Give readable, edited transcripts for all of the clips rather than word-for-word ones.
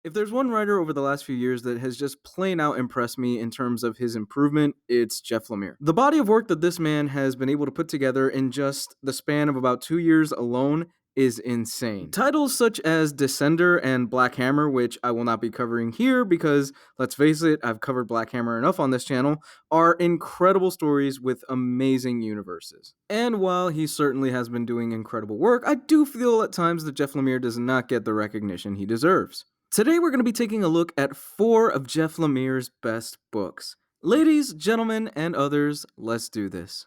If there's one writer over the last few years that has just plain out impressed me in terms of his improvement, it's Jeff Lemire. The body of work that this man has been able to put together in just the span of about 2 years alone is insane. Titles such as Descender and Black Hammer, which I will not be covering here because, let's face it, I've covered Black Hammer enough on this channel, are incredible stories with amazing universes. And while he certainly has been doing incredible work, I do feel at times that Jeff Lemire does not get the recognition he deserves. Today we're going to be taking a look at 4 of Jeff Lemire's best books. Ladies, gentlemen, and others, let's do this.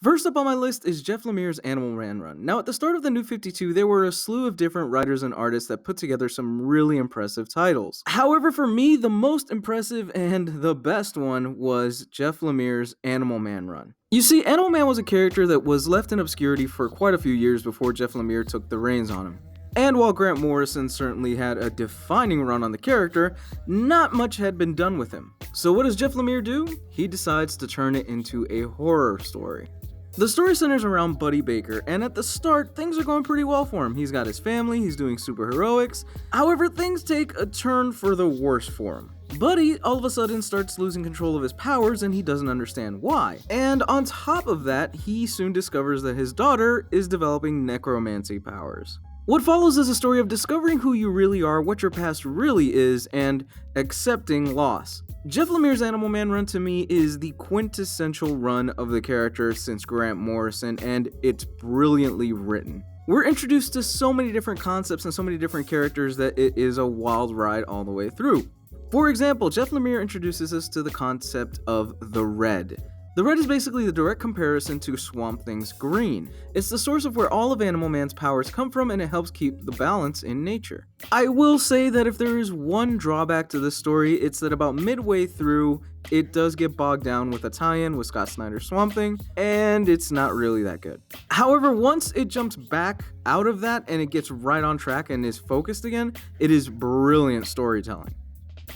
First up on my list is Jeff Lemire's Animal Man run. Now, at the start of the New 52, there were a slew of different writers and artists that put together some really impressive titles. However, for me, the most impressive and the best one was Jeff Lemire's Animal Man run. You see, Animal Man was a character that was left in obscurity for quite a few years before Jeff Lemire took the reins on him. And while Grant Morrison certainly had a defining run on the character, not much had been done with him. So what does Jeff Lemire do? He decides to turn it into a horror story. The story centers around Buddy Baker, and at the start, things are going pretty well for him. He's got his family, he's doing superheroics. However, things take a turn for the worse for him. Buddy all of a sudden starts losing control of his powers and he doesn't understand why. And on top of that, he soon discovers that his daughter is developing necromancy powers. What follows is a story of discovering who you really are, what your past really is, and accepting loss. Jeff Lemire's Animal Man run to me is the quintessential run of the character since Grant Morrison, and it's brilliantly written. We're introduced to so many different concepts and so many different characters that it is a wild ride all the way through. For example, Jeff Lemire introduces us to the concept of the red. The red is basically the direct comparison to Swamp Thing's green. It's the source of where all of Animal Man's powers come from, and it helps keep the balance in nature. I will say that if there is one drawback to this story, it's that about midway through, it does get bogged down with a tie-in with Scott Snyder's Swamp Thing, and it's not really that good. However, once it jumps back out of that and it gets right on track and is focused again, it is brilliant storytelling.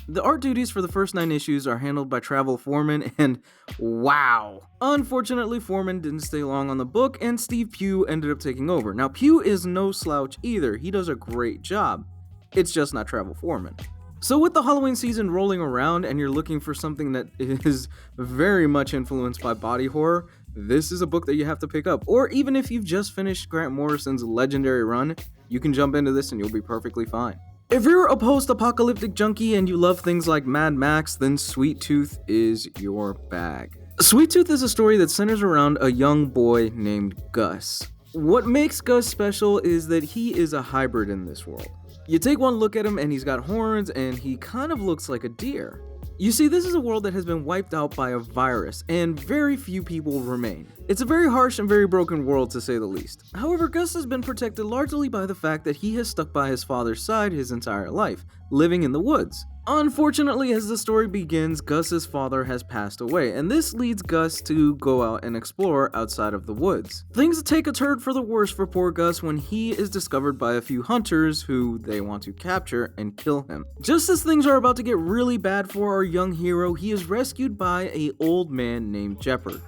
The art duties for the first 9 issues are handled by Travel Foreman, and wow! Unfortunately, Foreman didn't stay long on the book, and Steve Pugh ended up taking over. Now, Pugh is no slouch either. He does a great job. It's just not Travel Foreman. So with the Halloween season rolling around and you're looking for something that is very much influenced by body horror, this is a book that you have to pick up. Or even if you've just finished Grant Morrison's legendary run, you can jump into this and you'll be perfectly fine. If you're a post-apocalyptic junkie and you love things like Mad Max, then Sweet Tooth is your bag. Sweet Tooth is a story that centers around a young boy named Gus. What makes Gus special is that he is a hybrid in this world. You take one look at him and he's got horns and he kind of looks like a deer. You see, this is a world that has been wiped out by a virus, and very few people remain. It's a very harsh and very broken world, to say the least. However, Gus has been protected largely by the fact that he has stuck by his father's side his entire life, living in the woods. Unfortunately, as the story begins, Gus's father has passed away, and this leads Gus to go out and explore outside of the woods. Things take a turn for the worse for poor Gus when he is discovered by a few hunters who they want to capture and kill him. Just as things are about to get really bad for our young hero, he is rescued by an old man named Jeopard.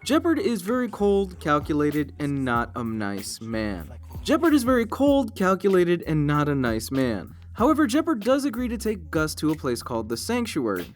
Jeopard is very cold, calculated, and not a nice man. Jeopard is very cold, calculated, and not a nice man. However, Jeopard does agree to take Gus to a place called the Sanctuary.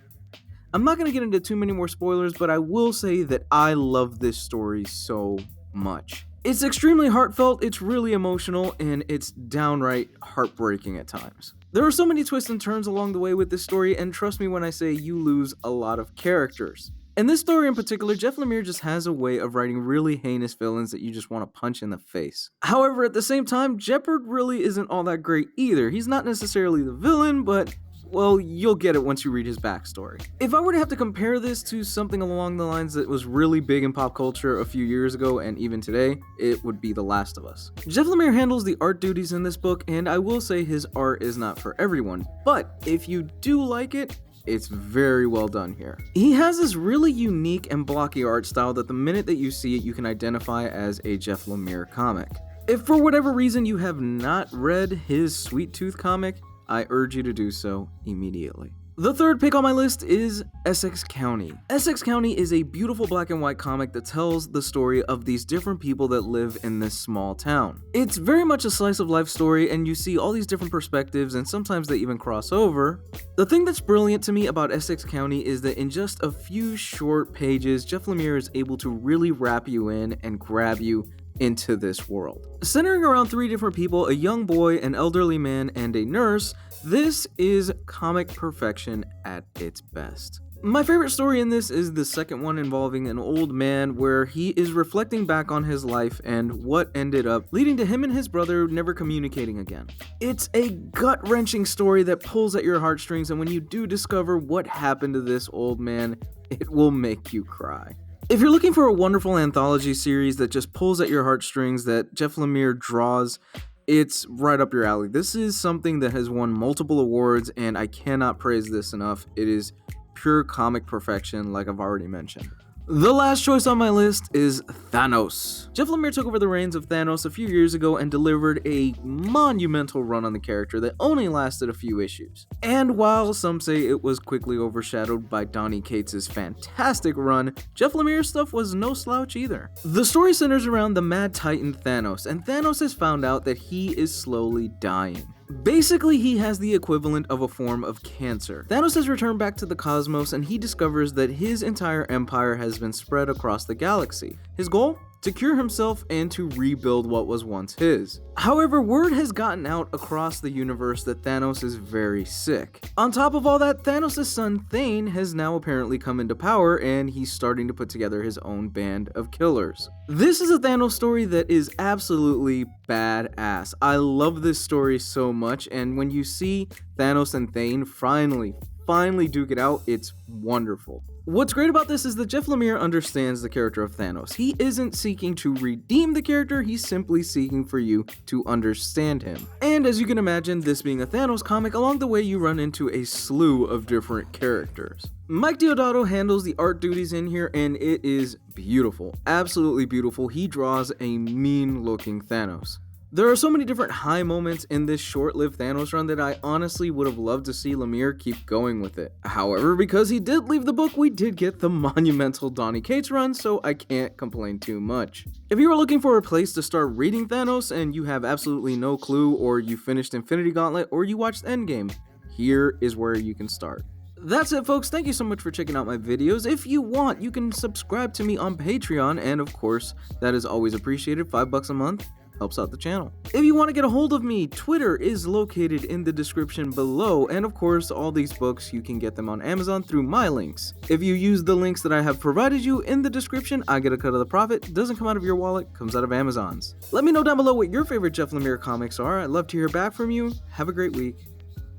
I'm not going to get into too many more spoilers, but I will say that I love this story so much. It's extremely heartfelt, it's really emotional, and it's downright heartbreaking at times. There are so many twists and turns along the way with this story, and trust me when I say you lose a lot of characters. In this story in particular, Jeff Lemire just has a way of writing really heinous villains that you just want to punch in the face. However, at the same time, Jeopard really isn't all that great either. He's not necessarily the villain, but, well, you'll get it once you read his backstory. If I were to have to compare this to something along the lines that was really big in pop culture a few years ago and even today, it would be The Last of Us. Jeff Lemire handles the art duties in this book, and I will say his art is not for everyone, but if you do like it, it's very well done here. He has this really unique and blocky art style that the minute that you see it, you can identify as a Jeff Lemire comic. If for whatever reason you have not read his Sweet Tooth comic, I urge you to do so immediately. The third pick on my list is Essex County. Essex County is a beautiful black and white comic that tells the story of these different people that live in this small town. It's very much a slice of life story, and you see all these different perspectives, and sometimes they even cross over. The thing that's brilliant to me about Essex County is that in just a few short pages, Jeff Lemire is able to really wrap you in and grab you into this world. Centering around three different people, a young boy, an elderly man, and a nurse, this is comic perfection at its best. My favorite story in this is the second one, involving an old man where he is reflecting back on his life and what ended up leading to him and his brother never communicating again. It's a gut-wrenching story that pulls at your heartstrings, and when you do discover what happened to this old man, it will make you cry. If you're looking for a wonderful anthology series that just pulls at your heartstrings that Jeff Lemire draws, it's right up your alley. This is something that has won multiple awards, and I cannot praise this enough. It is pure comic perfection, like I've already mentioned. The last choice on my list is Thanos. Jeff Lemire took over the reins of Thanos a few years ago and delivered a monumental run on the character that only lasted a few issues. And while some say it was quickly overshadowed by Donny Cates' fantastic run, Jeff Lemire's stuff was no slouch either. The story centers around the mad titan Thanos, and Thanos has found out that he is slowly dying. Basically, he has the equivalent of a form of cancer. Thanos has returned back to the cosmos, and he discovers that his entire empire has been spread across the galaxy. His goal? To cure himself and to rebuild what was once his. However, word has gotten out across the universe that Thanos is very sick. On top of all that, Thanos' son Thane has now apparently come into power, and he's starting to put together his own band of killers. This is a Thanos story that is absolutely badass. I love this story so much, and when you see Thanos and Thane finally duke it out, it's wonderful. What's great about this is that Jeff Lemire understands the character of Thanos. He isn't seeking to redeem the character, he's simply seeking for you to understand him. And as you can imagine, this being a Thanos comic, along the way you run into a slew of different characters. Mike Deodato handles the art duties in here, and it is beautiful, absolutely beautiful. He draws a mean-looking Thanos. There are so many different high moments in this short-lived Thanos run that I honestly would have loved to see Lemire keep going with it. However, because he did leave the book, we did get the monumental Donny Cates run, so I can't complain too much. If you are looking for a place to start reading Thanos and you have absolutely no clue, or you finished Infinity Gauntlet, or you watched Endgame, here is where you can start. That's it, folks. Thank you so much for checking out my videos. If you want, you can subscribe to me on Patreon, and of course, that is always appreciated. $5 a month helps out the channel. If you want to get a hold of me, Twitter is located in the description below, and of course, all these books, you can get them on Amazon through my links. If you use the links that I have provided you in the description, I get a cut of the profit. Doesn't come out of your wallet, comes out of Amazon's. Let me know down below what your favorite Jeff Lemire comics are. I'd love to hear back from you. Have a great week.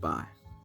Bye.